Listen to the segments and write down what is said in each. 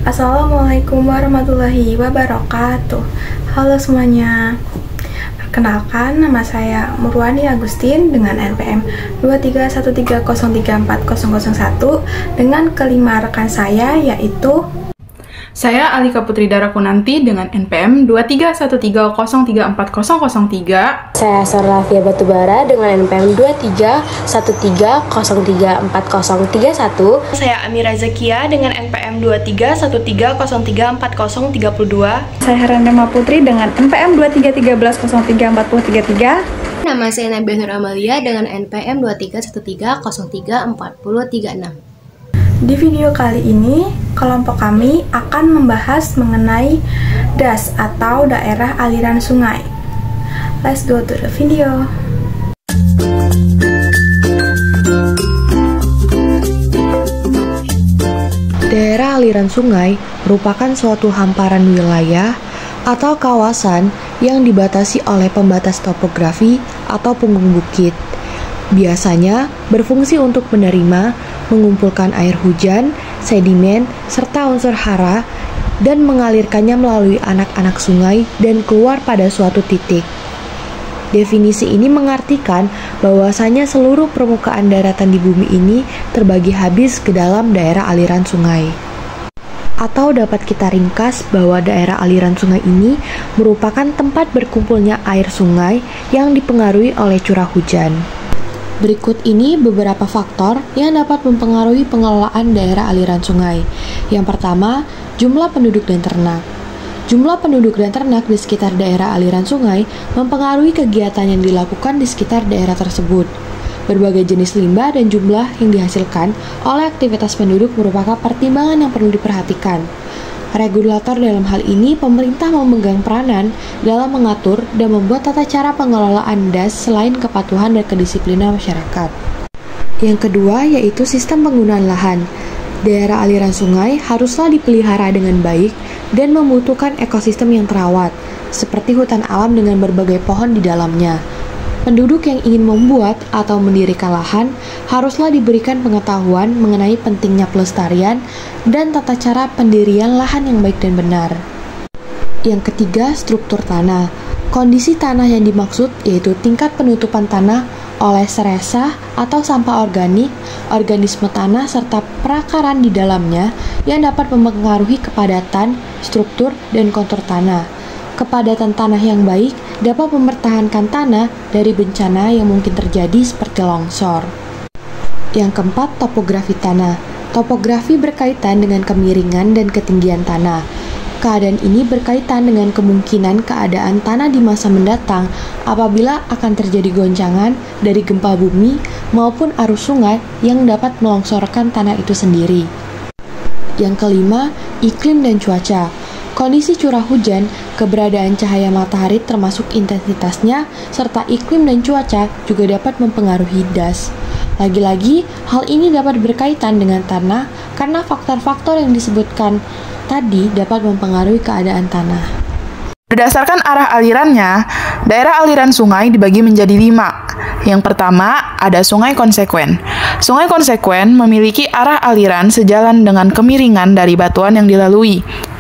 Assalamualaikum warahmatullahi wabarakatuh. Halo semuanya. Perkenalkan, nama saya Murwani Agustin dengan NPM 23130340001 dengan kelima rekan saya yaitu saya Alika Putri Darakunanti dengan NPM 23130340003. Saya Sorlafia Batubara dengan NPM 23130340031. Saya Amira Zakia dengan NPM 23130340032. Saya Herandema Putri dengan NPM 2313034033. Nama saya Nabiah Nur Amalia dengan NPM 231303436. Di video kali ini, kelompok kami akan membahas mengenai DAS atau daerah aliran sungai. Let's go to the video. Daerah aliran sungai merupakan suatu hamparan wilayah atau kawasan yang dibatasi oleh pembatas topografi atau punggung bukit. Biasanya berfungsi untuk menerima, mengumpulkan air hujan, sedimen, serta unsur hara, dan mengalirkannya melalui anak-anak sungai dan keluar pada suatu titik. Definisi ini mengartikan bahwasanya seluruh permukaan daratan di bumi ini terbagi habis ke dalam daerah aliran sungai. Atau dapat kita ringkas bahwa daerah aliran sungai ini merupakan tempat berkumpulnya air sungai yang dipengaruhi oleh curah hujan. Berikut ini beberapa faktor yang dapat mempengaruhi pengelolaan daerah aliran sungai. Yang pertama, jumlah penduduk dan ternak. Jumlah penduduk dan ternak di sekitar daerah aliran sungai mempengaruhi kegiatan yang dilakukan di sekitar daerah tersebut. Berbagai jenis limbah dan jumlah yang dihasilkan oleh aktivitas penduduk merupakan pertimbangan yang perlu diperhatikan. Regulator dalam hal ini pemerintah memegang peranan dalam mengatur dan membuat tata cara pengelolaan DAS selain kepatuhan dan kedisiplinan masyarakat. Yang kedua yaitu sistem penggunaan lahan. Daerah aliran sungai haruslah dipelihara dengan baik dan membutuhkan ekosistem yang terawat, seperti hutan alam dengan berbagai pohon di dalamnya. Penduduk yang ingin membuat atau mendirikan lahan haruslah diberikan pengetahuan mengenai pentingnya pelestarian dan tata cara pendirian lahan yang baik dan benar. Yang ketiga, struktur tanah. Kondisi tanah yang dimaksud yaitu tingkat penutupan tanah oleh seresa atau sampah organik, organisme tanah, serta perakaran di dalamnya yang dapat mempengaruhi kepadatan, struktur, dan kontur tanah. Kepadatan tanah yang baik dapat mempertahankan tanah dari bencana yang mungkin terjadi seperti longsor. Yang keempat, topografi tanah. Topografi berkaitan dengan kemiringan dan ketinggian tanah. Keadaan ini berkaitan dengan kemungkinan keadaan tanah di masa mendatang apabila akan terjadi goncangan dari gempa bumi maupun arus sungai yang dapat melongsorkan tanah itu sendiri. Yang kelima, iklim dan cuaca. Kondisi curah hujan, keberadaan cahaya matahari termasuk intensitasnya, serta iklim dan cuaca juga dapat mempengaruhi DAS. Lagi-lagi, hal ini dapat berkaitan dengan tanah karena faktor-faktor yang disebutkan tadi dapat mempengaruhi keadaan tanah. Berdasarkan arah alirannya, daerah aliran sungai dibagi menjadi 5. Yang pertama, ada sungai konsekuen. Sungai konsekuen memiliki arah aliran sejalan dengan kemiringan dari batuan yang dilalui.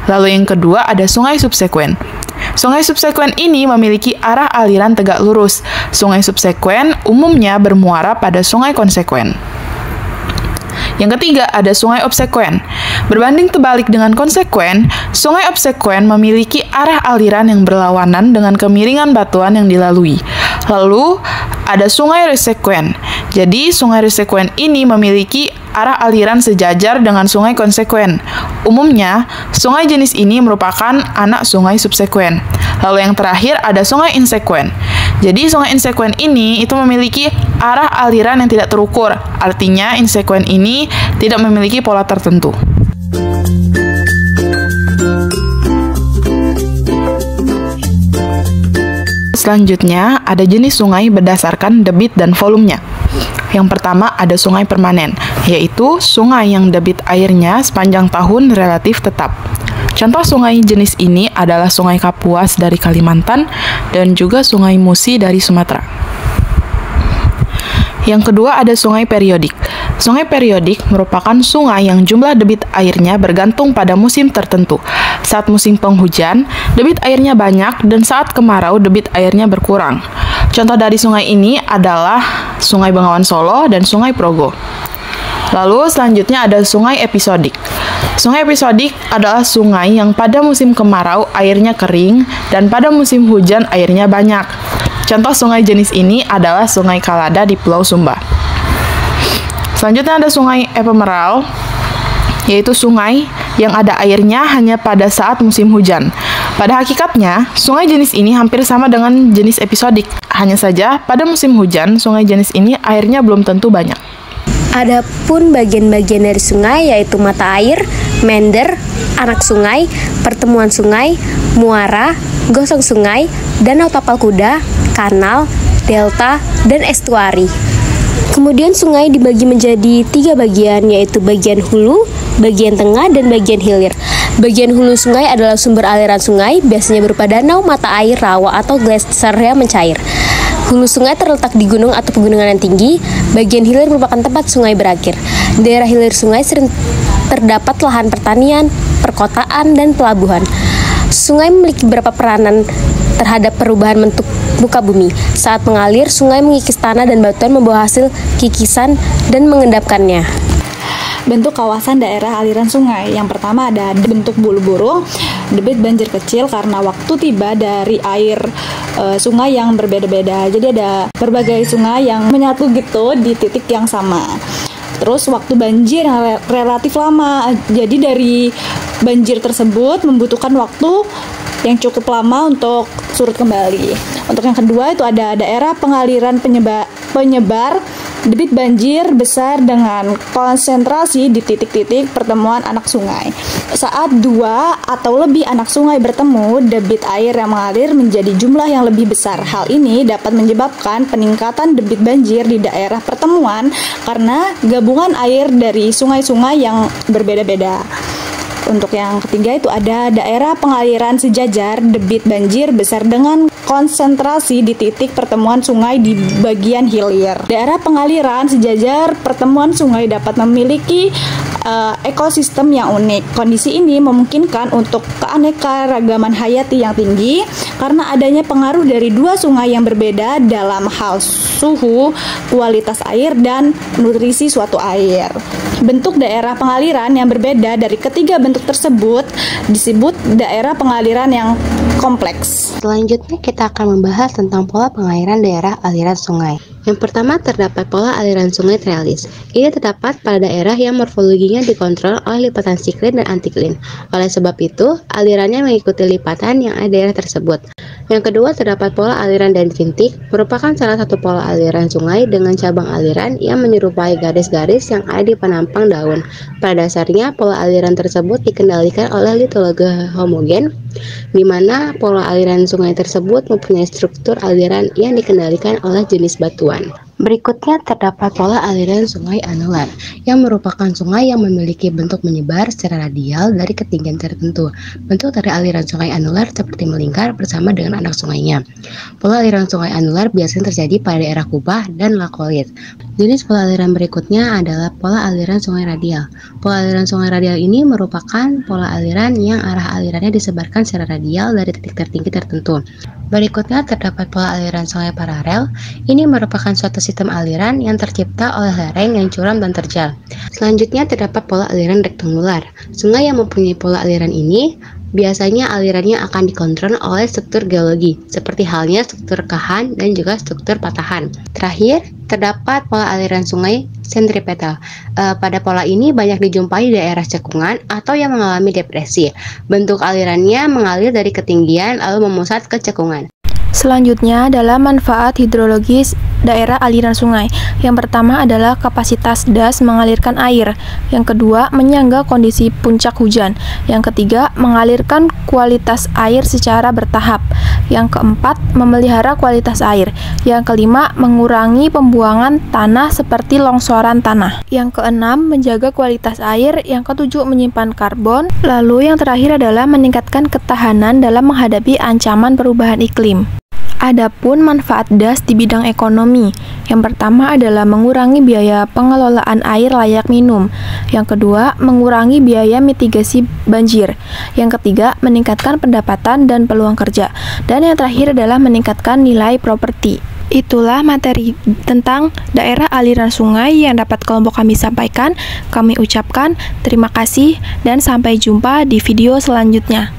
Lalu yang kedua ada sungai subsekuen. Sungai subsekuen ini memiliki arah aliran tegak lurus. Sungai subsekuen umumnya bermuara pada sungai konsekuen. Yang ketiga ada sungai obsekuen. Berbanding terbalik dengan konsekuen, sungai obsekuen memiliki arah aliran yang berlawanan dengan kemiringan batuan yang dilalui. Lalu ada sungai resekuen. Jadi sungai resekuen ini memiliki arah aliran sejajar dengan sungai konsekuen. Umumnya, sungai jenis ini merupakan anak sungai subsekuen. Lalu yang terakhir ada sungai insekuen. Jadi sungai insekuen ini itu memiliki arah aliran yang tidak terukur. Artinya insekuen ini tidak memiliki pola tertentu. Selanjutnya, ada jenis sungai berdasarkan debit dan volumenya. Yang pertama ada sungai permanen, yaitu sungai yang debit airnya sepanjang tahun relatif tetap. Contoh sungai jenis ini adalah Sungai Kapuas dari Kalimantan dan juga Sungai Musi dari Sumatera. Yang kedua ada sungai periodik. Sungai periodik merupakan sungai yang jumlah debit airnya bergantung pada musim tertentu. Saat musim penghujan, debit airnya banyak dan saat kemarau debit airnya berkurang. Contoh dari sungai ini adalah Sungai Bengawan Solo dan Sungai Progo. Lalu selanjutnya ada sungai episodik. Sungai episodik adalah sungai yang pada musim kemarau airnya kering dan pada musim hujan airnya banyak. Contoh sungai jenis ini adalah Sungai Kalada di Pulau Sumba. Selanjutnya ada sungai epemeral, yaitu sungai yang ada airnya hanya pada saat musim hujan. Pada hakikatnya, sungai jenis ini hampir sama dengan jenis episodik. Hanya saja, pada musim hujan, sungai jenis ini airnya belum tentu banyak. Adapun bagian-bagian dari sungai yaitu mata air, mender, anak sungai, pertemuan sungai, muara, gosong sungai, danau tapal kuda, kanal, delta, dan estuari. Kemudian sungai dibagi menjadi 3 bagian, yaitu bagian hulu, bagian tengah, dan bagian hilir. Bagian hulu sungai adalah sumber aliran sungai, biasanya berupa danau, mata air, rawa, atau gletser yang mencair. Hulu sungai terletak di gunung atau pegunungan yang tinggi. Bagian hilir merupakan tempat sungai berakhir. Daerah hilir sungai sering terdapat lahan pertanian, perkotaan, dan pelabuhan. Sungai memiliki beberapa peranan terhadap perubahan bentuk muka bumi. Saat mengalir, sungai mengikis tanah dan batuan membawa hasil kikisan dan mengendapkannya. Bentuk kawasan daerah aliran sungai. Yang pertama ada bentuk bulu burung, debit banjir kecil karena waktu tiba dari air sungai yang berbeda-beda. Jadi ada berbagai sungai yang menyatu gitu di titik yang sama. Terus waktu banjir yang relatif lama. Jadi dari banjir tersebut membutuhkan waktu yang cukup lama untuk surut kembali. Untuk yang kedua itu ada daerah pengaliran penyebar debit banjir besar dengan konsentrasi di titik-titik pertemuan anak sungai. Saat 2 atau lebih anak sungai bertemu, debit air yang mengalir menjadi jumlah yang lebih besar. Hal ini dapat menyebabkan peningkatan debit banjir di daerah pertemuan karena gabungan air dari sungai-sungai yang berbeda-beda. Untuk yang ketiga itu ada daerah pengaliran sejajar debit banjir besar dengan konsentrasi di titik pertemuan sungai di bagian hilir. Daerah pengaliran sejajar pertemuan sungai dapat memiliki ekosistem yang unik. Kondisi ini memungkinkan untuk keanekaragaman hayati yang tinggi karena adanya pengaruh dari 2 sungai yang berbeda dalam hal suhu, kualitas air, dan nutrisi suatu air. Bentuk daerah pengaliran yang berbeda dari ketiga bentuk tersebut disebut daerah pengaliran yang kompleks. Selanjutnya kita akan membahas tentang pola pengairan daerah aliran sungai. Yang pertama terdapat pola aliran sungai trellis. Ini terdapat pada daerah yang morfologinya dikontrol oleh lipatan siklin dan antiklin. Oleh sebab itu, alirannya mengikuti lipatan yang ada di daerah tersebut. Yang kedua terdapat pola aliran dendritik, merupakan salah satu pola aliran sungai dengan cabang aliran yang menyerupai garis-garis yang ada di penampang daun. Pada dasarnya, pola aliran tersebut dikendalikan oleh litologi homogen, di mana pola aliran sungai tersebut mempunyai struktur aliran yang dikendalikan oleh jenis batuan. Berikutnya terdapat pola aliran sungai anular, yang merupakan sungai yang memiliki bentuk menyebar secara radial dari ketinggian tertentu. Bentuk dari aliran sungai anular seperti melingkar bersama dengan anak sungainya. Pola aliran sungai anular biasanya terjadi pada daerah kubah dan lakolit. Jenis pola aliran berikutnya adalah pola aliran sungai radial. Pola aliran sungai radial ini merupakan pola aliran yang arah alirannya disebarkan secara radial dari titik tertinggi tertentu. Berikutnya terdapat pola aliran sungai paralel. Ini merupakan suatu sistem aliran yang tercipta oleh lereng yang curam dan terjal. Selanjutnya terdapat pola aliran rektangular. Sungai yang mempunyai pola aliran ini biasanya alirannya akan dikontrol oleh struktur geologi, seperti halnya struktur kahan dan juga struktur patahan. Terakhir, terdapat pola aliran sungai sentripetal. Pada pola ini banyak dijumpai di daerah cekungan atau yang mengalami depresi. Bentuk alirannya mengalir dari ketinggian lalu memusat ke cekungan. Selanjutnya adalah manfaat hidrologis daerah aliran sungai. Yang pertama adalah kapasitas das mengalirkan air. Yang kedua, menyangga kondisi puncak hujan. Yang ketiga, mengalirkan kualitas air secara bertahap. Yang keempat, memelihara kualitas air. Yang kelima, mengurangi pembuangan tanah seperti longsoran tanah. Yang keenam, menjaga kualitas air. Yang ketujuh, menyimpan karbon. Lalu yang terakhir adalah meningkatkan ketahanan dalam menghadapi ancaman perubahan iklim. Adapun manfaat DAS di bidang ekonomi, yang pertama adalah mengurangi biaya pengelolaan air layak minum, yang kedua mengurangi biaya mitigasi banjir, yang ketiga meningkatkan pendapatan dan peluang kerja, dan yang terakhir adalah meningkatkan nilai properti. Itulah materi tentang daerah aliran sungai yang dapat kelompok kami sampaikan. Kami ucapkan terima kasih dan sampai jumpa di video selanjutnya.